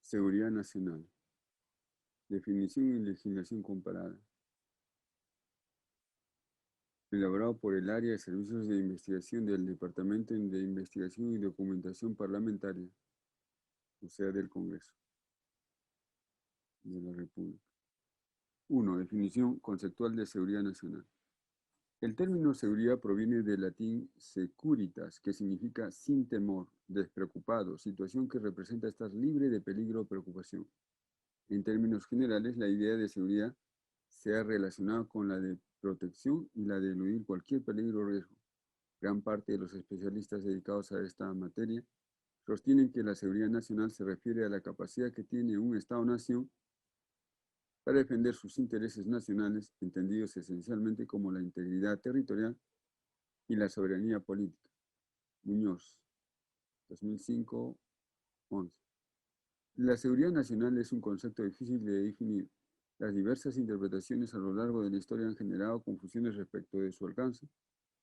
Seguridad nacional. Definición y legislación comparada. Elaborado por el Área de Servicios de Investigación del Departamento de Investigación y Documentación Parlamentaria, o sea, del Congreso de la República. 1. Definición conceptual de seguridad nacional. El término seguridad proviene del latín securitas, que significa sin temor, despreocupado, situación que representa estar libre de peligro o preocupación. En términos generales, la idea de seguridad se ha relacionado con la de protección y la de eludir cualquier peligro o riesgo. Gran parte de los especialistas dedicados a esta materia sostienen que la seguridad nacional se refiere a la capacidad que tiene un Estado-nación para defender sus intereses nacionales, entendidos esencialmente como la integridad territorial y la soberanía política. Muñoz, 2005-11. La seguridad nacional es un concepto difícil de definir. Las diversas interpretaciones a lo largo de la historia han generado confusiones respecto de su alcance,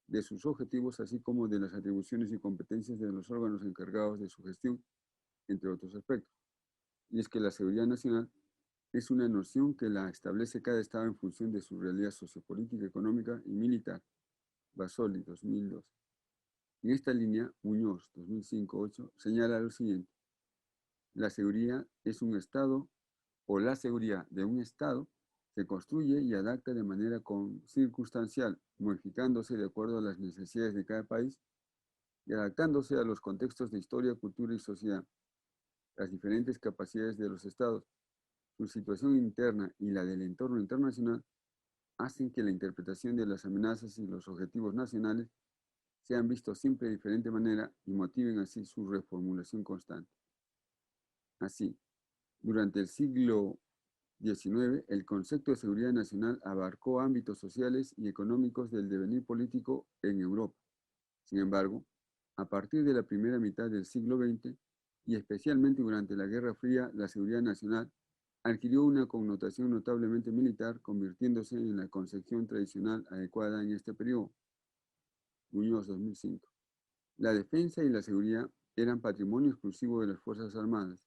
de sus objetivos, así como de las atribuciones y competencias de los órganos encargados de su gestión, entre otros aspectos. Y es que la seguridad nacional es una noción que la establece cada Estado en función de su realidad sociopolítica, económica y militar. Basoli, 2002. En esta línea, Muñoz, 2005-8, señala lo siguiente. La seguridad es un Estado, o la seguridad de un Estado, se construye y adapta de manera circunstancial, modificándose de acuerdo a las necesidades de cada país y adaptándose a los contextos de historia, cultura y sociedad. Las diferentes capacidades de los Estados, su situación interna y la del entorno internacional hacen que la interpretación de las amenazas y los objetivos nacionales sean vistos siempre de diferente manera y motiven así su reformulación constante. Así, durante el siglo XIX, el concepto de seguridad nacional abarcó ámbitos sociales y económicos del devenir político en Europa. Sin embargo, a partir de la primera mitad del siglo XX, y especialmente durante la Guerra Fría, la seguridad nacional adquirió una connotación notablemente militar, convirtiéndose en la concepción tradicional adecuada en este periodo. Muñoz, 2005. La defensa y la seguridad eran patrimonio exclusivo de las Fuerzas Armadas.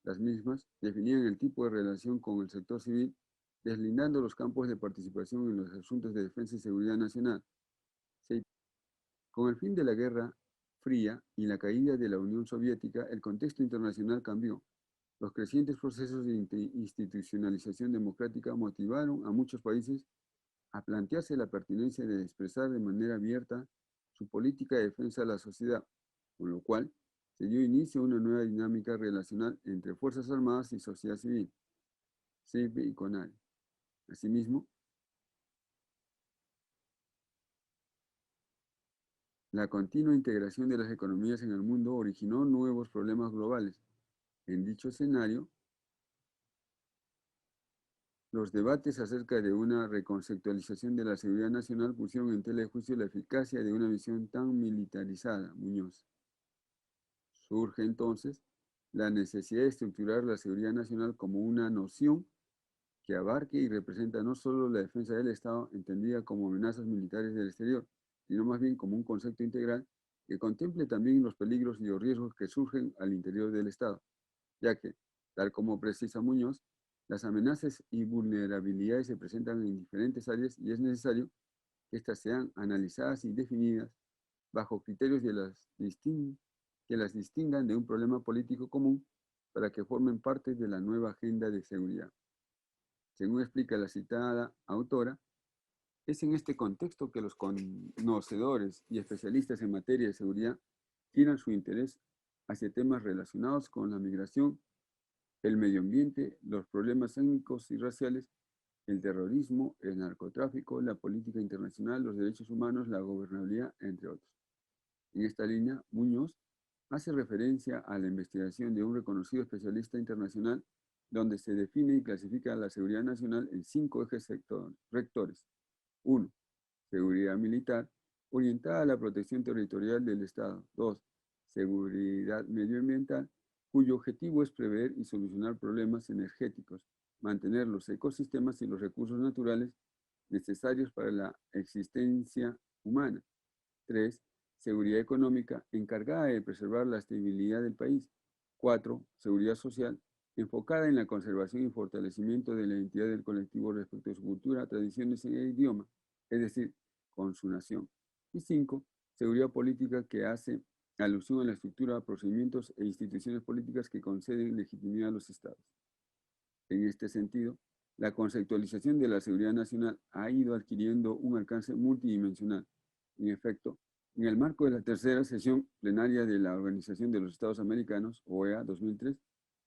Las mismas definían el tipo de relación con el sector civil, deslindando los campos de participación en los asuntos de defensa y seguridad nacional. Con el fin de la Guerra Fría y la caída de la Unión Soviética, el contexto internacional cambió. Los crecientes procesos de institucionalización democrática motivaron a muchos países a plantearse la pertinencia de expresar de manera abierta su política de defensa a la sociedad, con lo cual se dio inicio a una nueva dinámica relacional entre Fuerzas Armadas y sociedad civil, CIVE y CONARE. Asimismo, la continua integración de las economías en el mundo originó nuevos problemas globales. En dicho escenario, los debates acerca de una reconceptualización de la seguridad nacional pusieron en tela de juicio la eficacia de una visión tan militarizada. Muñoz. Surge entonces la necesidad de estructurar la seguridad nacional como una noción que abarque y representa no solo la defensa del Estado, entendida como amenazas militares del exterior, sino más bien como un concepto integral que contemple también los peligros y los riesgos que surgen al interior del Estado, ya que, tal como precisa Muñoz, las amenazas y vulnerabilidades se presentan en diferentes áreas y es necesario que éstas sean analizadas y definidas bajo criterios que las distingan de un problema político común para que formen parte de la nueva agenda de seguridad. Según explica la citada autora, es en este contexto que los conocedores y especialistas en materia de seguridad giran su interés hacia temas relacionados con la migración, el medio ambiente, los problemas étnicos y raciales, el terrorismo, el narcotráfico, la política internacional, los derechos humanos, la gobernabilidad, entre otros. En esta línea, Muñoz hace referencia a la investigación de un reconocido especialista internacional donde se define y clasifica la seguridad nacional en 5 ejes rectores. 1. Seguridad militar, orientada a la protección territorial del Estado. 2. Seguridad medioambiental, cuyo objetivo es prever y solucionar problemas energéticos, mantener los ecosistemas y los recursos naturales necesarios para la existencia humana. 3. Seguridad económica, encargada de preservar la estabilidad del país. 4. Seguridad social, enfocada en la conservación y fortalecimiento de la identidad del colectivo respecto a su cultura, tradiciones e idioma, es decir, con su nación. Y 5, seguridad política que hace alusión a la estructura, procedimientos e instituciones políticas que conceden legitimidad a los estados. En este sentido, la conceptualización de la seguridad nacional ha ido adquiriendo un alcance multidimensional. En efecto, en el marco de la tercera sesión plenaria de la Organización de los Estados Americanos, OEA 2003,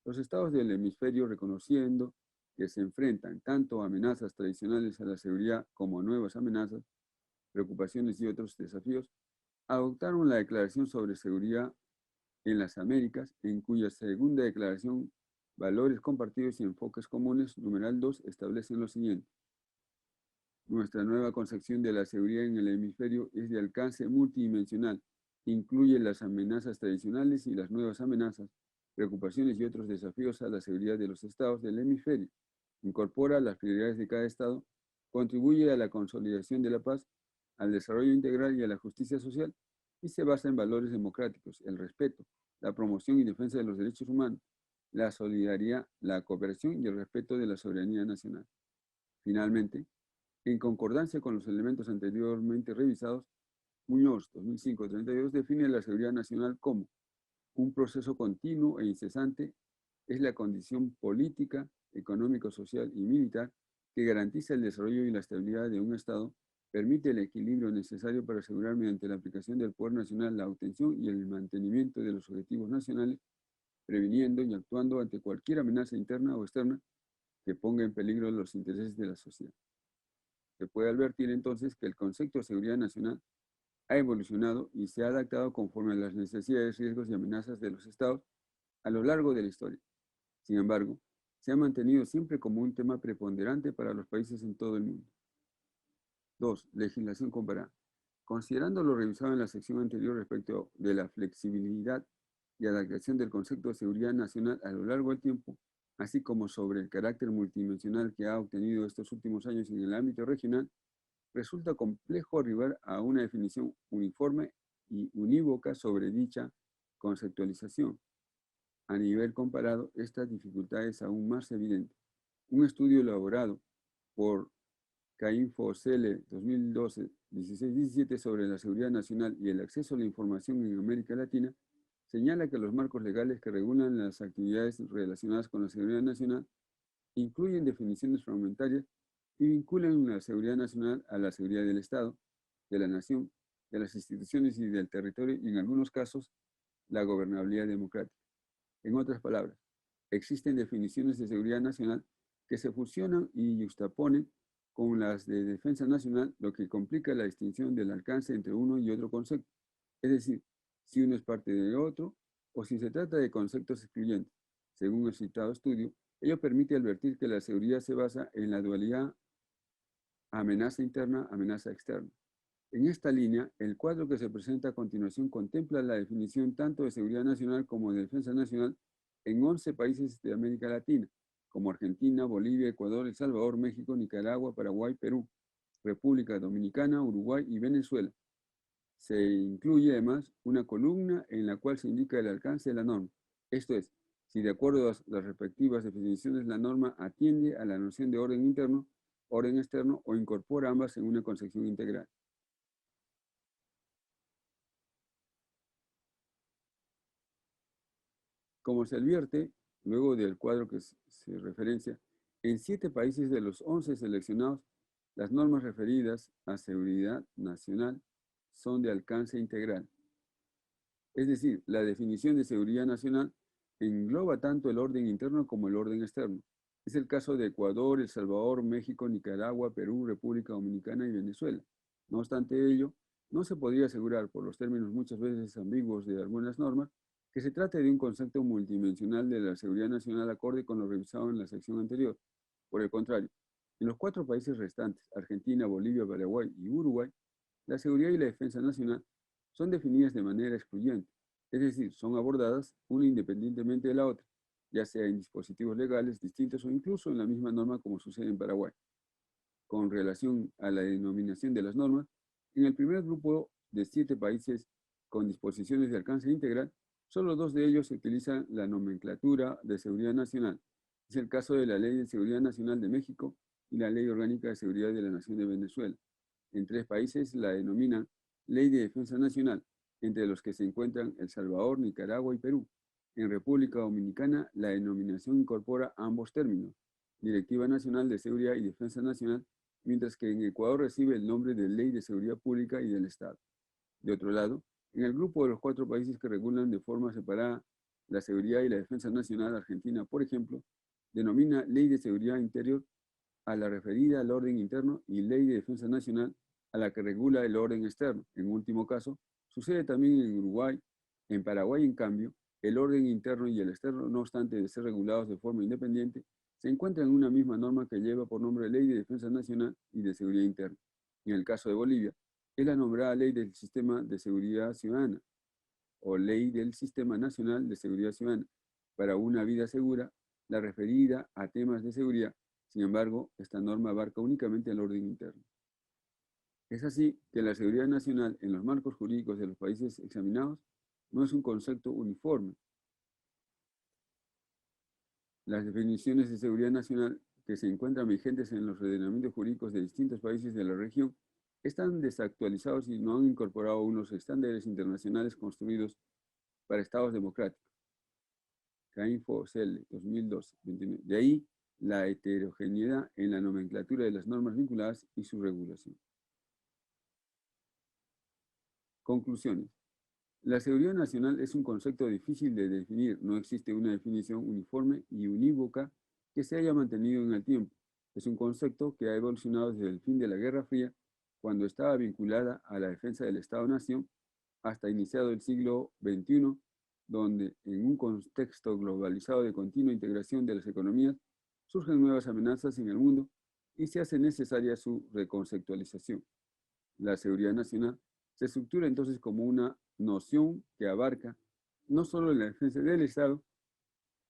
los estados del hemisferio, reconociendo que se enfrentan tanto a amenazas tradicionales a la seguridad como a nuevas amenazas, preocupaciones y otros desafíos, adoptaron la Declaración sobre Seguridad en las Américas, en cuya segunda declaración, Valores Compartidos y Enfoques Comunes, numeral 2, establecen lo siguiente. Nuestra nueva concepción de la seguridad en el hemisferio es de alcance multidimensional, incluye las amenazas tradicionales y las nuevas amenazas, preocupaciones y otros desafíos a la seguridad de los estados del hemisferio, incorpora las prioridades de cada estado, contribuye a la consolidación de la paz, al desarrollo integral y a la justicia social, y se basa en valores democráticos, el respeto, la promoción y defensa de los derechos humanos, la solidaridad, la cooperación y el respeto de la soberanía nacional. Finalmente, en concordancia con los elementos anteriormente revisados, Muñoz, 2005-32, define la seguridad nacional como un proceso continuo e incesante, es la condición política, económico, social y militar que garantiza el desarrollo y la estabilidad de un Estado, permite el equilibrio necesario para asegurar mediante la aplicación del poder nacional la obtención y el mantenimiento de los objetivos nacionales, previniendo y actuando ante cualquier amenaza interna o externa que ponga en peligro los intereses de la sociedad. Se puede advertir entonces que el concepto de seguridad nacional ha evolucionado y se ha adaptado conforme a las necesidades, riesgos y amenazas de los estados a lo largo de la historia. Sin embargo, se ha mantenido siempre como un tema preponderante para los países en todo el mundo. 2. Legislación comparada. Considerando lo revisado en la sección anterior respecto de la flexibilidad y adaptación del concepto de seguridad nacional a lo largo del tiempo, así como sobre el carácter multidimensional que ha obtenido estos últimos años en el ámbito regional, resulta complejo arribar a una definición uniforme y unívoca sobre dicha conceptualización. A nivel comparado, esta dificultad es aún más evidente. Un estudio elaborado por CAINFO-CELE 2012-16-17 sobre la seguridad nacional y el acceso a la información en América Latina señala que los marcos legales que regulan las actividades relacionadas con la seguridad nacional incluyen definiciones fragmentarias y vinculan la seguridad nacional a la seguridad del Estado, de la nación, de las instituciones y del territorio y en algunos casos la gobernabilidad democrática. En otras palabras, existen definiciones de seguridad nacional que se fusionan y juxtaponen con las de defensa nacional, lo que complica la distinción del alcance entre uno y otro concepto. Es decir, si uno es parte de otro o si se trata de conceptos excluyentes. Según el citado estudio, ello permite advertir que la seguridad se basa en la dualidad amenaza interna, amenaza externa. En esta línea, el cuadro que se presenta a continuación contempla la definición tanto de seguridad nacional como de defensa nacional en 11 países de América Latina, como Argentina, Bolivia, Ecuador, El Salvador, México, Nicaragua, Paraguay, Perú, República Dominicana, Uruguay y Venezuela. Se incluye además una columna en la cual se indica el alcance de la norma, esto es, si de acuerdo a las respectivas definiciones la norma atiende a la noción de orden interno, orden externo o incorpora ambas en una concepción integral. Como se advierte, luego del cuadro que se referencia, en 7 países de los 11 seleccionados, las normas referidas a seguridad nacional son de alcance integral. Es decir, la definición de seguridad nacional engloba tanto el orden interno como el orden externo. Es el caso de Ecuador, El Salvador, México, Nicaragua, Perú, República Dominicana y Venezuela. No obstante ello, no se podría asegurar, por los términos muchas veces ambiguos de algunas normas, que se trate de un concepto multidimensional de la seguridad nacional acorde con lo revisado en la sección anterior. Por el contrario, en los 4 países restantes, Argentina, Bolivia, Paraguay y Uruguay, la seguridad y la defensa nacional son definidas de manera excluyente, es decir, son abordadas una independientemente de la otra, ya sea en dispositivos legales distintos o incluso en la misma norma como sucede en Paraguay. Con relación a la denominación de las normas, en el primer grupo de 7 países con disposiciones de alcance integral, Solo dos de ellos utilizan la nomenclatura de seguridad nacional. Es el caso de la Ley de Seguridad Nacional de México y la Ley Orgánica de Seguridad de la Nación de Venezuela. En tres países la denominan Ley de Defensa Nacional, entre los que se encuentran El Salvador, Nicaragua y Perú. En República Dominicana, la denominación incorpora ambos términos, Directiva Nacional de Seguridad y Defensa Nacional, mientras que en Ecuador recibe el nombre de Ley de Seguridad Pública y del Estado. De otro lado, en el grupo de los cuatro países que regulan de forma separada la seguridad y la defensa nacional, Argentina, por ejemplo, denomina Ley de Seguridad Interior a la referida al orden interno y Ley de Defensa Nacional a la que regula el orden externo. En último caso, sucede también en Uruguay. En Paraguay, en cambio, el orden interno y el externo, no obstante de ser regulados de forma independiente, se encuentran en una misma norma que lleva por nombre Ley de Defensa Nacional y de Seguridad Interna. En el caso de Bolivia, es la nombrada Ley del Sistema de Seguridad Ciudadana o Ley del Sistema Nacional de Seguridad Ciudadana para una vida segura, la referida a temas de seguridad. Sin embargo, esta norma abarca únicamente el orden interno. Es así que la seguridad nacional en los marcos jurídicos de los países examinados no es un concepto uniforme. Las definiciones de seguridad nacional que se encuentran vigentes en los ordenamientos jurídicos de distintos países de la región están desactualizados y no han incorporado unos estándares internacionales construidos para estados democráticos. CAINFO-CEL 2012, 29. De ahí la heterogeneidad en la nomenclatura de las normas vinculadas y su regulación. Conclusiones. La seguridad nacional es un concepto difícil de definir. No existe una definición uniforme y unívoca que se haya mantenido en el tiempo. Es un concepto que ha evolucionado desde el fin de la Guerra Fría, cuando estaba vinculada a la defensa del Estado-Nación, hasta iniciado el siglo XXI, donde en un contexto globalizado de continua integración de las economías, surgen nuevas amenazas en el mundo y se hace necesaria su reconceptualización. La seguridad nacional se estructura entonces como una noción que abarca no solo la defensa del Estado,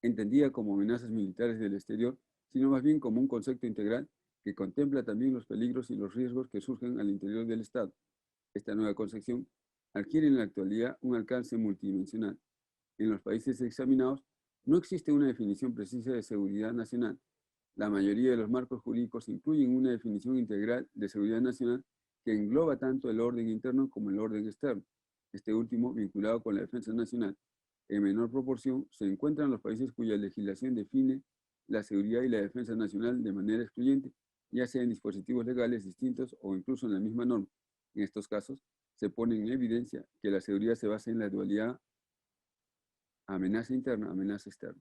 entendida como amenazas militares del exterior, sino más bien como un concepto integral que contempla también los peligros y los riesgos que surgen al interior del Estado. Esta nueva concepción adquiere en la actualidad un alcance multidimensional. En los países examinados no existe una definición precisa de seguridad nacional. La mayoría de los marcos jurídicos incluyen una definición integral de seguridad nacional que engloba tanto el orden interno como el orden externo, este último vinculado con la defensa nacional. En menor proporción se encuentran los países cuya legislación define la seguridad y la defensa nacional de manera excluyente, ya sea en dispositivos legales distintos o incluso en la misma norma. En estos casos, se pone en evidencia que la seguridad se basa en la dualidad amenaza interna, amenaza externa.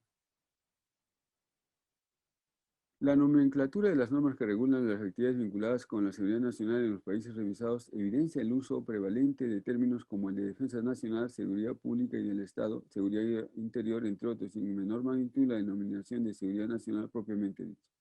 La nomenclatura de las normas que regulan las actividades vinculadas con la seguridad nacional en los países revisados evidencia el uso prevalente de términos como el de defensa nacional, seguridad pública y del Estado, seguridad interior, entre otros, y en menor magnitud la denominación de seguridad nacional propiamente dicha.